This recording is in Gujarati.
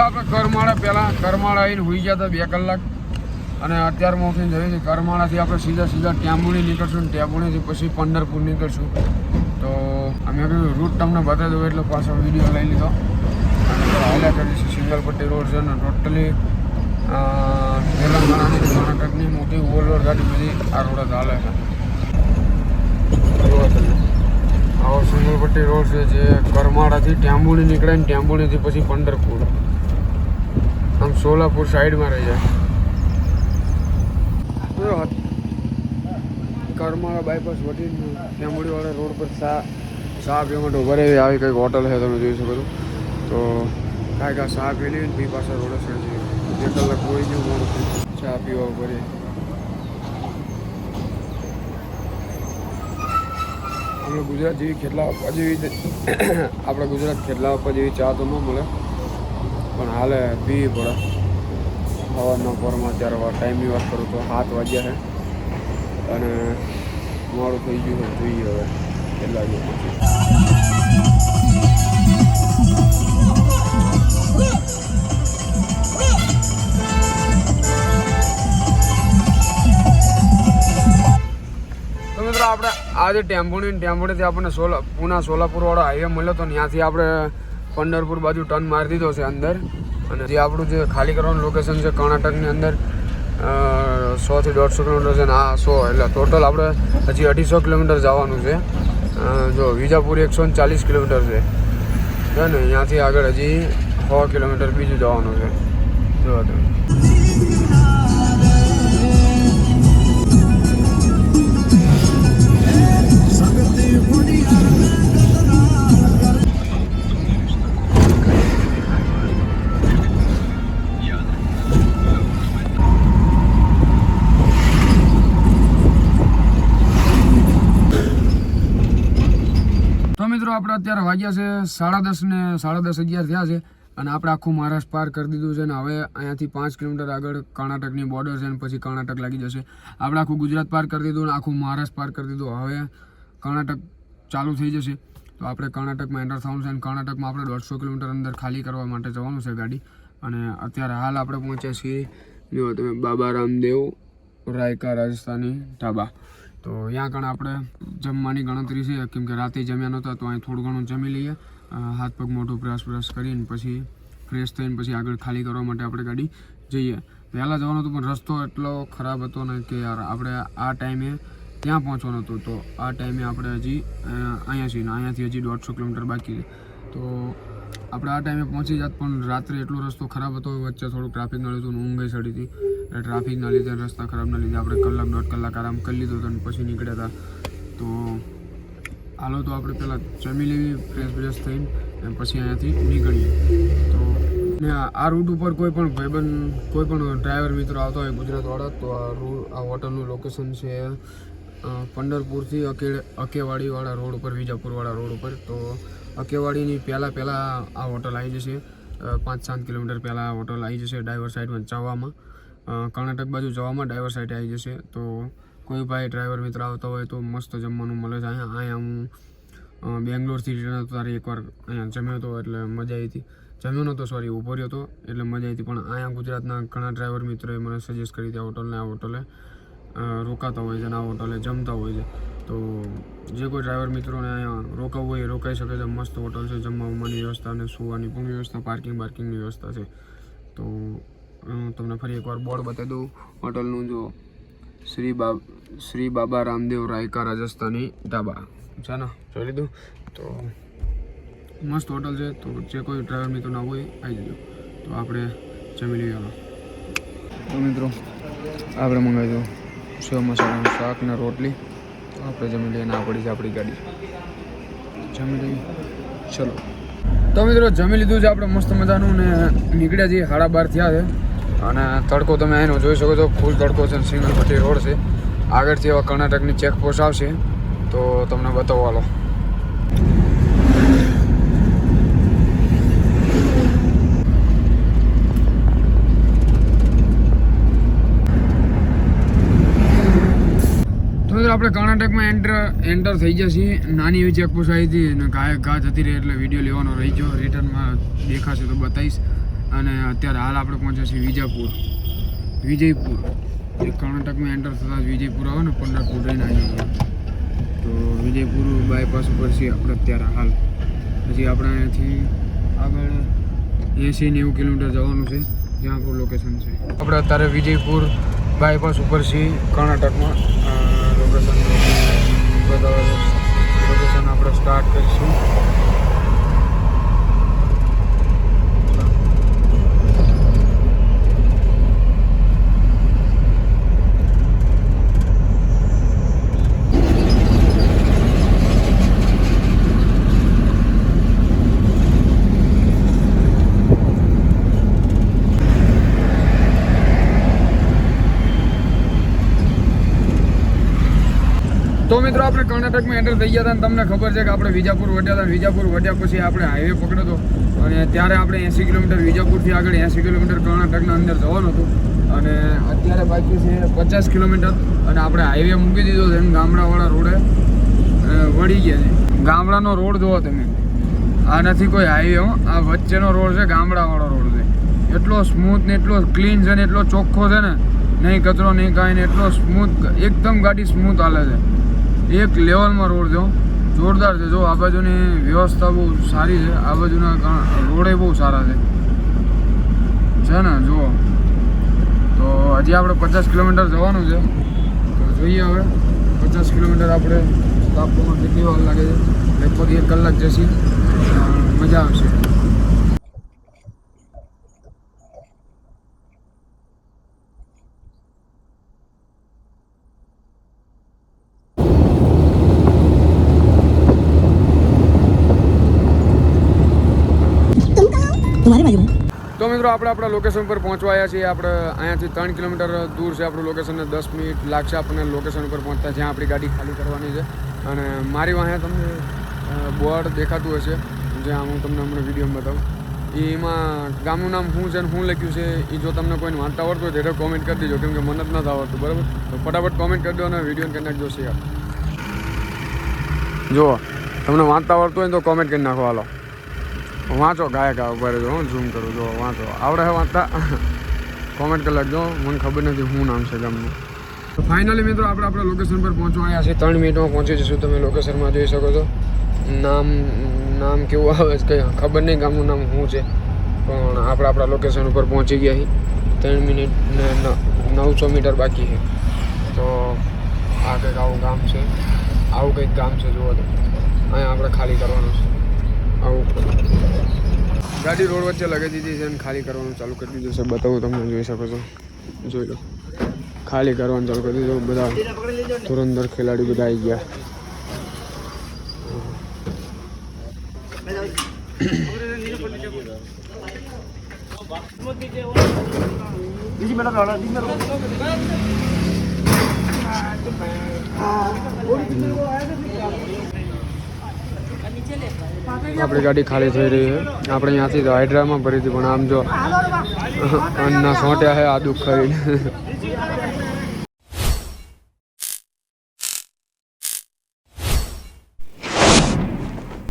આપણે કરમાળા આવીને હોઈ ગયા હતા 2 કલાક અને અત્યારમાં ઉઠીને જઈએ છીએ કરમાળાથી આપણે સીધા ટેમ્બુણી નીકળશું ને ટેમ્બુણીથી પછી પંઢરપુર નીકળશું. તો અમે રૂટ તમને બતાવી દઉં એટલે પાછો વિડીયો લઈ લીધો અને હાલ્યા કરીશું. સિંગલ પટ્ટી રોડ છે ને ટોટલી તેલંગાણાની કર્ણાટકની મોટી ઓવરલોડ ગાડી બધી આ રોડ જ હાલે છે. આવો સિંગલ પટ્ટી રોડ છે જે કરમાળાથી ટેમ્બુણી નીકળે ને ટેમ્બુણીથી પછી પંઢરપુર આમ સોલાપુર સાઈડમાં રહી જાય. કરમાળા બાયપાસ વટીને ટેમ્બુડીવાળા રોડ પર ચા પીવા માટે ઉભા રહી આવી કંઈક હોટલ છે તમે જોઈ શકો છો. તો કાંઈક આ ચા પી લઈને બી પાછા રોડ સાઈડ જઈએ. 2 કલાક કોઈ ગયું મોડું ચા પીવા ઉભા રહી. આપણે ગુજરાત જેવી ખેટલા આપવા જેવી આપણે ગુજરાત ખેટલા આપવા જેવી ચા તો ન મળે પણ હાલે પીવી પડે. સવારના પોરમાં અત્યારે ટાઈમની વાત કરું તો 7 વાગ્યા છે અને મોડું થઈ ગયું છે. જોઈએ હવે કેટલા વાગ્યા પછી. તો મિત્રો આપણે આજે ટેમ્બુડીથી આપણને પૂના સોલાપુરવાળો હાઈવે મળ્યો તો ત્યાંથી આપણે પંઢરપુર બાજુ ટર્ન મારી દીધો છે અંદર. અને જે આપણું જે ખાલી કરવાનું લોકેશન છે કર્ણાટકની અંદર 100 થી 150 કિલોમીટર છે ને આ 100 એટલે ટોટલ આપણે હજી 250 કિલોમીટર જવાનું છે. જો વિજાપુર 140 કિલોમીટર છે ને અહીંયાથી આગળ હજી 100 કિલોમીટર બીજું જવાનું છે. જો તમે આપણે અત્યારે વાગ્યા છે 10:30 ને 10:30 થયા છે અને આપણે આખું મહારાષ્ટ્ર પાર કરી દીધું છે ને હવે અહીંયાથી 5 કિલોમીટર આગળ કર્ણાટકની બોર્ડર છે અને પછી કર્ણાટક લાગી જશે. આપણે આખું ગુજરાત પાર કરી દીધું અને આખું મહારાષ્ટ્ર પાર કરી દીધું. હવે કર્ણાટક ચાલુ થઈ જશે તો આપણે કર્ણાટકમાં એન્ટર થવાનું છે અને કર્ણાટકમાં આપણે 150 કિલોમીટર અંદર ખાલી કરવા માટે જવાનું છે ગાડી. અને અત્યારે હાલ આપણે પહોંચ્યા છીએ જો તમે બાબા રામદેવ રાયકા રાજસ્થાની ઢાબા. તો ત્યાં કણ આપણે જમવાની ગણતરી છે કેમ કે રાતે જમ્યા નહોતા તો અહીં થોડું ઘણું જમી લઈએ. હાથ પગ મોઢું બ્રશ કરીને પછી ફ્રેશ થઈને પછી આગળ ખાલી કરવા માટે આપણે ગાડી જઈએ. વહેલા જવાનું હતું પણ રસ્તો એટલો ખરાબ હતો ને કે યાર આપણે આ ટાઈમે ત્યાં પહોંચવાનું હતું. તો આ ટાઈમે આપણે હજી અહીંયા છીએ ને અહીંયાથી હજી 150 કિલોમીટર બાકી છે. તો આપણે આ ટાઈમે પહોંચી જાત પણ રાત્રે એટલો રસ્તો ખરાબ હતો. વચ્ચે થોડું ટ્રાફિકના લીધું ઊંઘ ચડી હતી. ટ્રાફિકના લીધે રસ્તા ખરાબના લીધે આપણે 1-1.5 કલાક આરામ કરી લીધો હતો અને પછી નીકળ્યા હતા. તો હાલો તો આપણે પહેલાં જમી લેવી ફ્રેશ થઈને અને પછી અહીંયાથી નીકળીએ. તો ને આ રૂટ ઉપર કોઈ પણ ભાઈબંધ કોઈ પણ ડ્રાઈવર મિત્રો આવતા હોય ગુજરાતવાળા તો આ હોટલનું લોકેશન છે પંઢરપુરથી અકેવાડીવાળા રોડ ઉપર વિજાપુરવાળા રોડ ઉપર. તો અકેવાડીની પહેલાં આ હોટલ આવી જશે. 5-7 કિલોમીટર પહેલાં આ હોટલ આવી જશે ડાઈવર સાઈડમાં જવામાં. કર્ણાટક બાજુ જવામાં ડાઈવર સાઈડ આવી જશે. તો કોઈ ભાઈ ડ્રાઈવર મિત્ર આવતા હોય તો મસ્ત જમવાનું મળે છે અહીંયા. હું બેંગ્લોરથી રિટર્ન હતો ત્યારે એકવાર અહીંયા જમ્યો હતો એટલે મજા આવી હતી. જમ્યો નહોતો સોરી ઊભો રહ્યો હતો એટલે મજા આવી હતી. પણ અહીંયા ગુજરાતના ઘણા ડ્રાઈવર મિત્રોએ મને સજેસ્ટ કરી હતી આ હોટલે રોકાતા હોય છે અને આ હોટલે જમતા હોય છે. તો જે કોઈ ડ્રાઈવર મિત્રોને અહીંયા રોકાવવું હોય એ રોકાઈ શકે છે. મસ્ત હોટલ છે. જમવાની વ્યવસ્થા અને સુવાની પણ વ્યવસ્થા પાર્કિંગની વ્યવસ્થા છે. તો તમને ફરી એકવાર બોર્ડ બતાવી દઉં હોટલનું. જો શ્રી બાબા રામદેવ રાયકા રાજસ્થાની ઢાબા છે ને જોઈ લીધું. તો મસ્ત હોટલ છે. તો જે કોઈ ડ્રાઈવર મિત્રો ના હોય આવી જજો. તો આપણે જમી લઈએ. તો મિત્રો આપણે મંગાવી દઉં સેવ મસાલાનું શાક ને રોટલી. તો આપણે જમી લઈએ. ના પડી છે આપણી ગાડી. જમી લઈએ ચલો. તો મિત્રો જમી લીધું છે આપણે મસ્ત મજાનું ને નીકળ્યા છીએ. 12:30 થયા છે અને તડકો તમે અહીંનો જોઈ શકો છો. ફૂલ તડકો છે. સિંગલ પટ્ટી રોડ છે. આગળથી હવે કર્ણાટકની ચેકપોસ્ટ આવશે તો તમને બતાવો. હાલો તો મિત્રો આપણે કર્ણાટકમાં એન્ટર થઈ ગયા છીએ. નાની એવી ચેકપોસ્ટ આવી હતી અને ઘા જતી રહી એટલે વિડીયો લેવાનો રહી ગયો. રિટર્નમાં દેખાશે તો બતાવીશ. અને અત્યારે હાલ આપણે પહોંચ્યા છીએ વિજયપુર એ કર્ણાટકમાં એન્ટર થતાં વિજયપુર આવે ને 15 ફૂટ રહીને આવી ગયા. તો વિજયપુર બાયપાસ ઉપર છીએ આપણે અત્યારે હાલ. પછી આપણે અહીંયાથી આગળ 80-90 કિલોમીટર જવાનું છે જ્યાં આપણું લોકેશન છે. આપણે અત્યારે વિજયપુર બાયપાસ ઉપર છીએ કર્ણાટકમાં. લોકેશન આપણે સ્ટાર્ટ કરીશું. તો મિત્રો આપણે કર્ણાટકમાં એન્ટર થઈ ગયા હતા અને તમને ખબર છે કે આપણે વિજાપુર વટ્યા હતા. વિજાપુર વટ્યા પછી આપણે હાઈવે પકડ્યો હતો અને ત્યારે આપણે 80 કિલોમીટર વિજાપુરથી આગળ 80 કિલોમીટર કર્ણાટકના અંદર જવાનું હતું અને અત્યારે બાકી છે 50 કિલોમીટર અને આપણે હાઈવે મૂકી દીધો છે. ગામડાવાળા રોડે વળી ગયા છે. ગામડાનો રોડ જુઓ તમે, આ નથી કોઈ હાઈવે, આ વચ્ચેનો રોડ છે, ગામડાવાળો રોડ છે. એટલો સ્મૂથ ને એટલો ક્લીન છે ને એટલો ચોખ્ખો છે ને, નહીં કચરો નહીં કાંઈ ને, એટલો સ્મૂથ, એકદમ ગાડી સ્મૂથ હાલે છે. એક લેવલમાં રોડ જો જોરદાર છે. જો આ બાજુની વ્યવસ્થા બહુ સારી છે, આ બાજુના રોડે બહુ સારા છે ને જુઓ. તો હજી આપણે 50 કિલોમીટર જવાનું છે. તો જોઈએ હવે 50 કિલોમીટર આપણે કાપવામાં કેટલી વાર લાગે છે. લગભગ 1 કલાક જશે, મજા આવશે. તો મિત્રો આપણે આપણા લોકેશન પર પહોંચવા આવ્યા છીએ. આપણે અહીંયાથી 3 કિલોમીટર દૂર છે આપણું લોકેશન ને 10 મિનિટ લાગશે આપણને લોકેશન ઉપર પહોંચતા, જ્યાં આપણી ગાડી ખાલી કરવાની છે. અને મારી વાંહે તમને બોર્ડ દેખાતું હશે જ્યાં હું તમને હમણાં વિડીયોમાં બતાવું. એમાં ગામનું નામ શું છે ને શું લખ્યું છે એ જો તમને કોઈને વાંચતા આવડતું હોય તો કોમેન્ટ કરી દેજો, કેમ કે મને જ નથી આવડતું. બરાબર, તો ફટાફટ કોમેન્ટ કરી દો અને વિડીયોને કરી નાખજો શેર. જુઓ તમને વાંચતા આવડતું હોય તો કોમેન્ટ કરી નાખો. હાલો વાંચો, ગાયક ઉભા રહેજો, હું ઝૂમ કરું. જો વાંચો, આવડે છે વાંચતા? કોમેન્ટ કરી લખજો, મને ખબર નથી શું નામ છે ગામનું. તો ફાઇનલી મિત્રો આપણે આપણા લોકેશન પર પહોંચવા આવ્યા છીએ. 3 મિનિટમાં પહોંચી જશું. તમે લોકેશનમાં જોઈ શકો છો. નામ કેવું આવે છે કંઈ ખબર નહીં, ગામનું નામ શું છે, પણ આપણે આપણા લોકેશન ઉપર પહોંચી ગયા છીએ. 3 મિનિટ ને 900 મીટર બાકી છે. તો આ કંઈક આવું ગામ છે, આવું કંઈક ગામ છે. જુઓ તો અહીંયા આપણે ખાલી કરવાનું છે. આવું ગાડી રોડ વચ્ચે લગાવી દીધી છે અને ખાલી કરવાનું ચાલુ કરી દીધું છે. બતાવું તમને, જોઈ શકો છો. જોઈ લો, ખાલી કરવાનું ચાલુ કરી દીધું. બધા ધુરંધર ખેલાડી બધા આવી ગયા. આપણી ગાડી ખાલી થઈ રહી છે. આપણે અહીંયાથી હાઇડ્રામાં ભરી હતી, પણ આમ જો અન્ના સોંટ્યા છે આ દુઃખ કરીને.